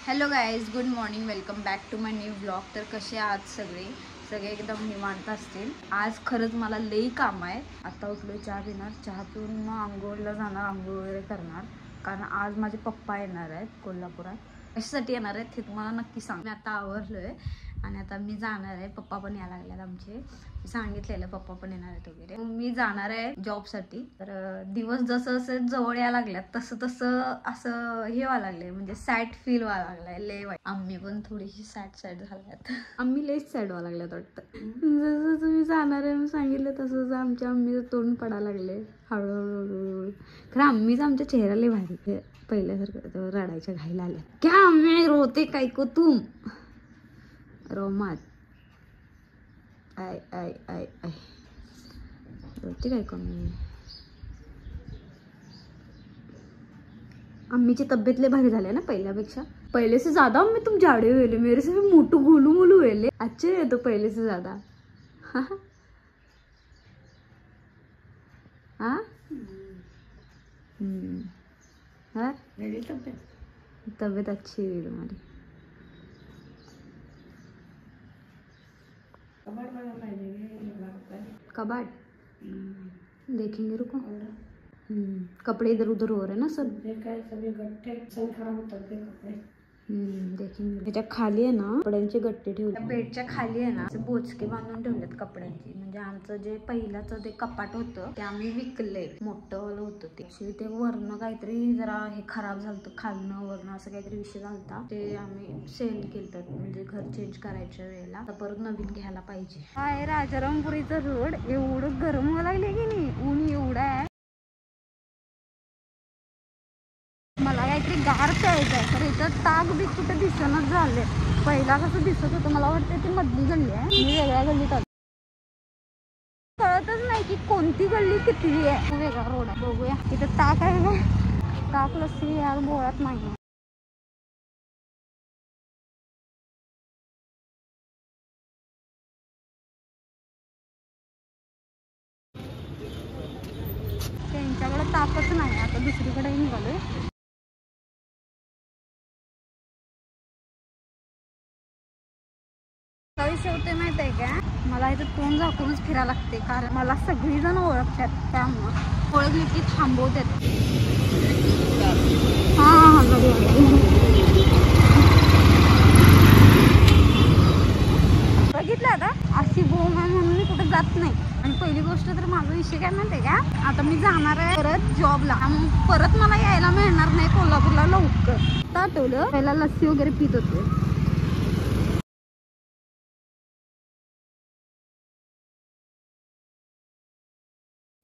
Hello guys, good morning. Welcome back to my new blog. तर कसे आहात सगळे एकदम निवांत असतील. आज खरंच मला लई काम आहे. आता उठलो, चहा पिणार, चहा पिऊन मग आंघोळला जाणार, आंघोळ वगैरे करणार. कारण आज माझे पप्पा येणार आहेत कोल्हापुरात. कशासाठी येणार आहेत हे तुम्हाला नक्की सांग. मी आता आवरलोय आणि आता मी जाणार आहे. पप्पा पण यायला लागलेत आमचे. सांगितलेलं पप्पा पण येणार आहेत वगैरे. मी जाणार आहे जॉबसाठी. तर दिवस जसं जसं जवळ यायला लागल्यात तसं तसं असं हे व्हायला लागले, म्हणजे सॅड फील व्हायला लागलाय. लय वाईट. आम्ही पण थोडीशी सॅड झाल्यात. आम्ही लयच सॅड व्हायला लागल्यात वाटतं. जसं तुम्ही जाणार आहे म्हणून सांगितलं तसंच आमच्या आम्ही तोंड पडायला लागले हळूहळू. खरं आम्हीच आमच्या चेहऱ्याला भारी पहिल्यासारखं रडायच्या घाईला आल्या. क्या मैं रोते काय को तुम रोमात आय आय आय आय रोते काय को मी. अम्मीची तब्येत लय भारी झाली ना पहिल्यापेक्षा. पहले से ज्यादा अम्मी तुम जाड़े हुए, मेरे से भी मोटू गोलू मोलू हुए. अच्छे है तो पहले से ज्यादा. हाँ तबीयत अच्छी हुई तुम्हारी. कबाट देखेंगे, रुको. कपड़े इधर उधर हो रहे ना सब. सभी गट्टे खराब होतात ते कपडे. देखेंगे. त्याच्या खाली आहे ना कपड्यांचे गट्टे ठेवले. बेडच्या खाली आहे ना असे बोचके बांधून ठेवलेत कपड्यांची. म्हणजे आमचं जे पहिल्याचं ते कपाट होतं ते आम्ही विकले. मोठं होतं ते वरनं काहीतरी जरा हे खराब झालं, खालनं वरनं असं काहीतरी विषय झालता. ते आम्ही सेल केलं, म्हणजे घर चेंज करायच्या वेळेला. आता परत नवीन घ्यायला पाहिजे. काय राजारामपुरीचा रोड एवढं गरम व्हायला लागले की नाही, ऊन एवढं आहे. मला काहीतरी गार प्यायचं आहे. तर इथं ताक बी कुठं दिसणच झाले. पहिला कसं दिसत होतं, मला वाटतं ती मधली गल्ली आहे. मी वेगळ्या गल्लीत आलो. कळतच नाही की कोणती गल्ली किती आहे. वेगळा रोड आहे. बघूया इथं ताक आहे ना. ताक लस्सी यार बोळात नाही. त्यांच्याकडे ताकच नाही. आता दुसरीकडे निघालोय. विषय होते माहिती आहे का, मला इथं तोंड झाकूनच फिरायला लागते. कारण मला सगळी जण ओळखतात. त्यामुळं ओळखली की थांबवतात. हा बघितलं आता अशी बोम आहे म्हणून मी कुठे जात नाही. आणि पहिली गोष्ट तर माझा विषय काय माहिती आहे का, आता मी जाणार आहे परत जॉबला. परत मला यायला मिळणार नाही कोल्हापूरला लवकर. आठवलं पहिला लस्सी वगैरे पित होते.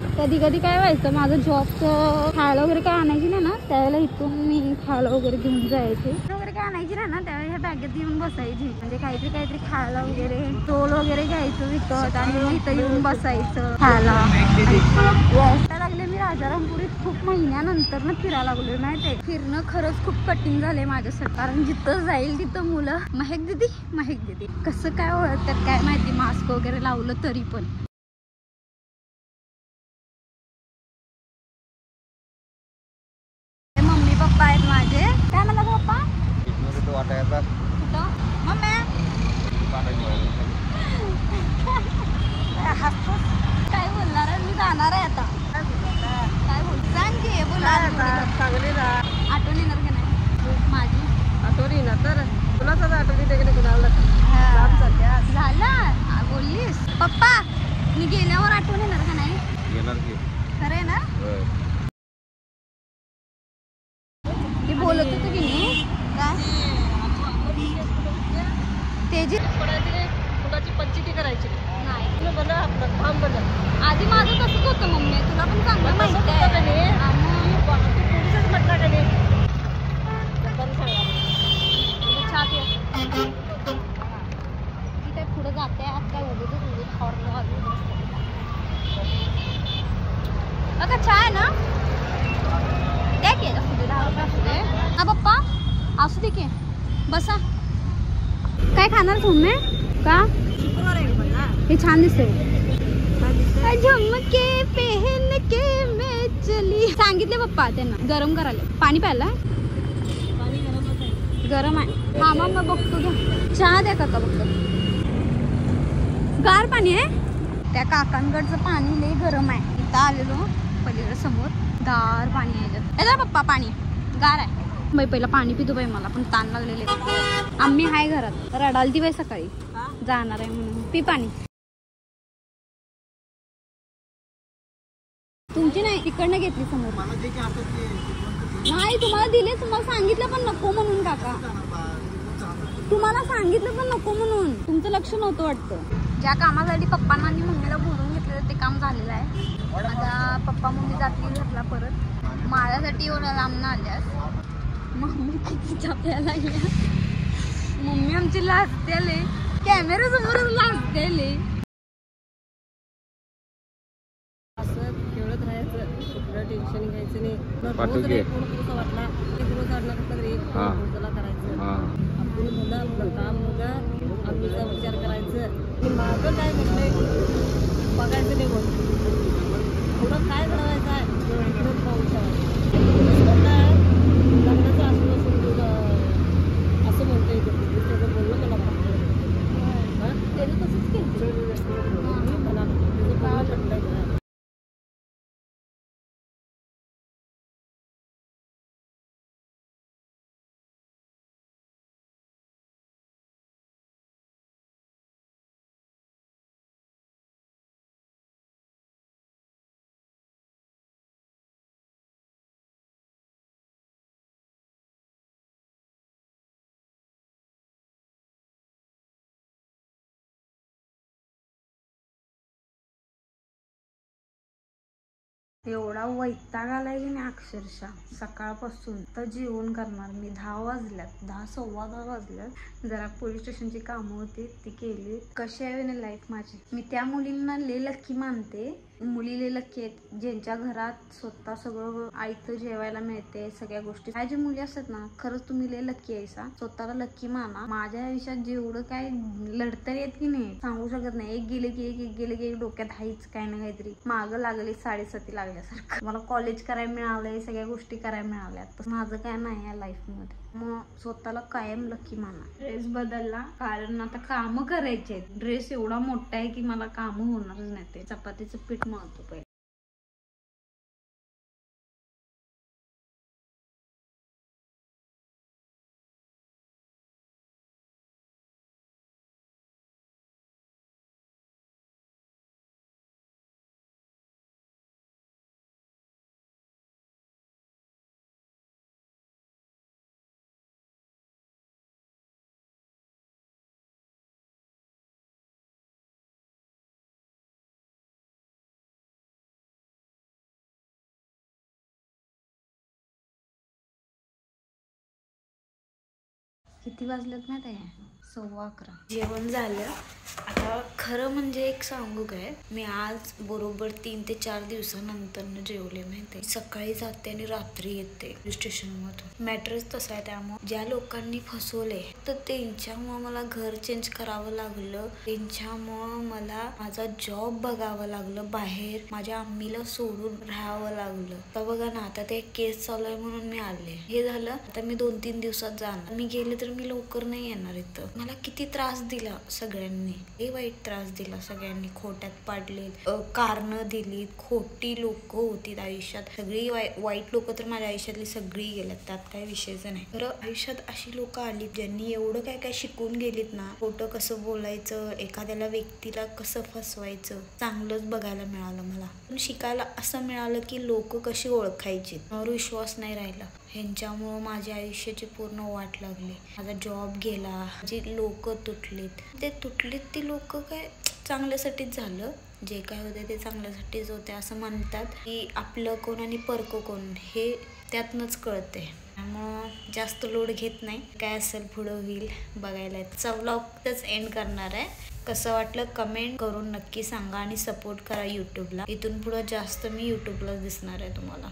कधी कधी काय व्हायचं, माझं जॉबचं खायला वगैरे काय आणायची नाही ना, त्यावेळेला इथून मी खायला वगैरे घेऊन जायचे. वगैरे काय आणायची नाही ना, त्यावेळेला ह्या बॅगेत येऊन बसायची. म्हणजे काहीतरी खायला वगैरे टोल वगैरे घ्यायचं विकत आणि इथं येऊन बसायचं खायला. यायला लागले मी राजारामपुरीत खूप महिन्यानंतर ना फिरायला लागलोय. माहितीये फिरणं खरंच खूप कठीण झालंय माझ्यासाठी. कारण जिथं जाईल तिथं मुलं महक दिदी कसं काय ओळखतात काय माहिती, मास्क वगैरे लावलं तरी पण. पप्पा आहेत माझे. काय म्हणतात पप्पा? मम्मी काय बोलणार आहे, मी जाणार आहे आता. काय बोल सांग की बोलणार. आठवण येणार का नाही माझी? आठवण येणार तर तुलाच आठवण येते. झालं बोललीस पप्पा, मी गेल्यावर आठवण येणार का नाही? खरं आहे ना? बोलत होतो की नाही त्याची मुलाची पंचायती करायची नाही. आधी माझं तसंच होतं मम्मी, तुला पण चांगलं माहिती आहे. काय पुढे जाते आज काय उगत चहा आहे ना. हा पप्पा असू दे की बसा. काय खाणार तुम्ही का? हे छान दिसते. झुमके पहन के मैं चली. सांगितले पप्पा त्यांना गरम करायला. पाणी प्यायला गरम आहे. हा मग बघतो घ्या. चहा द्या काका. बघतो गार पाणी आहे. त्या काकांकडचं पाणी लय गरम आहे. इथं आलेलो पलीकडे समोर गार पाणी आहे. येतं पप्पा पाणी गार आहे. बाई पहिला पाणी पितो बाई, मला पण ताण लागलेले. आम्ही हाय घरात रडालती बाई सकाळी जाणार आहे म्हणून. पी पाणी. तुमची नाही तिकडनं घेतली समोर. नाही तुम्हाला दिले, तुम्हाला सांगितलं पण नको म्हणून काका. तुम्हाला सांगितलं पण नको म्हणून. तुमचं लक्ष नव्हतं वाटतं. ज्या कामासाठी पप्पांना आणि मम्मीला बोलून घेतलेलं ते काम झालेलं आहे. आता पप्पा मम्मी जातील घरला परत. माझ्यासाठी एवढ्या लांब आल्यास. मम्मी किती चाप्या लागल्या. मम्मी आमची लाजतेले, कॅमेरा समोरच लाजतेले. असं खेळत राहायचं, कुठलं टेन्शन घ्यायचं नाही. रोज रे कोण कसं वाटला एक रोज वाटला कसं रे त्याला करायचं. आपण मुलं आपलं काम बघा, आम्हीचा विचार करायचं. आणि माझं काय म्हटलंय बघायचं नाही. बोल पुढं काय घडवायचं आहे इकडं पाहू शकतो. काय लग्नाचं असं नसून तुझं असं म्हणतोय त्याचं बोलणं मला भागलं. त्याचं तसंच केलं मला तुझं काय म्हटलंय का. एवढा वैताग आलाय की नाही अक्षरशः सकाळपासून. तर जेवण करणार मी. 10 वाजल्यात, 10 सव्वा 10 वाजल्यात. जरा पोलीस स्टेशनची कामं होती ती केली. कशी आहे ना लाईफ माझी. मी त्या मुलींना लय लक्की मानते. मुली लय लक्की आहेत ज्यांच्या घरात स्वतः सगळं आयतं जेवायला मिळते, सगळ्या गोष्टी. ह्या ज्या मुली असतात ना, खरंच तुम्ही लय लक्की आहे. स्वतःला लक्की माना. माझ्या आयुष्यात जेवढं काय लढतर येत की नाही सांगू शकत नाही. एक गेले की एक गेले की एक डोक्यात हाईच काय ना काहीतरी. मागं लागली 7.5 लागल्यासारखं. मला कॉलेज करायला मिळालंय, सगळ्या गोष्टी करायला मिळाल्यात. पण माझं काय नाही या लाईफ मध्ये. मग स्वतःला कायम लक्की माना. ड्रेस बदलला कारण आता कामं करायचे. ड्रेस एवढा मोठा आहे की मला कामं होणारच नाही. ते चपातीचं पीठ मळतो पहिले. किती वाजलेत माहिती आहे? 11:15. जेवण झालं. आता खरं म्हणजे एक सांगू काय, मी आज बरोबर 3 ते 4 दिवसानंतर जेवले माहिती आहे. सकाळी जाते आणि रात्री येते स्टेशन मधून. मॅटरच तसा आहे. त्यामुळे ज्या लोकांनी फसवले तर त्यांच्यामुळे मला घर चेंज करावं लागलं. त्यांच्यामुळं मला माझा जॉब बघावं लागलं. बाहेर माझ्या आम्मीला सोडून राहावं लागलं. तर बघा ना, आता ते केस चालू आहे म्हणून मी आले. हे झालं. आता मी 2-3 दिवसात जाणार. मी गेले तर मी लवकर नाही येणार इथं. मला किती त्रास दिला सगळ्यांनी. हे वाईट त्रास दिला सगळ्यांनी. खोट्यात पाडले, कारणं दिली. खोटी लोक होती आयुष्यात. सगळी वाईट लोक तर माझ्या आयुष्यातली सगळी गेल्यात. त्यात काही विषयच नाही. तर आयुष्यात अशी लोक आली ज्यांनी एवढं काय काय शिकून गेलीत ना. खोटं कसं बोलायचं, एखाद्याला व्यक्तीला कसं फसवायचं, चांगलंच बघायला मिळालं मला. पण शिकायला असं मिळालं की लोक कशी ओळखायची. माझ्यावर विश्वास नाही राहिला. ह्यांच्यामुळं माझ्या आयुष्याची पूर्ण वाट लागली. माझा जॉब गेला. जी लोक तुटलीत ती लोक काय चांगल्यासाठीच झालं. जे काय होते ते चांगल्यासाठीच होते असं म्हणतात. की आपलं कोण आणि परको कोण हे त्यातनंच कळते. त्यामुळं जास्त लोड घेत नाही. काय असेल पुढं होईल बघायला. व्लॉगच एंड करणार आहे. कसं वाटलं कमेंट करून नक्की सांगा आणि सपोर्ट करा यूट्यूबला. इथून पुढं जास्त मी यूट्यूबला दिसणार आहे तुम्हाला.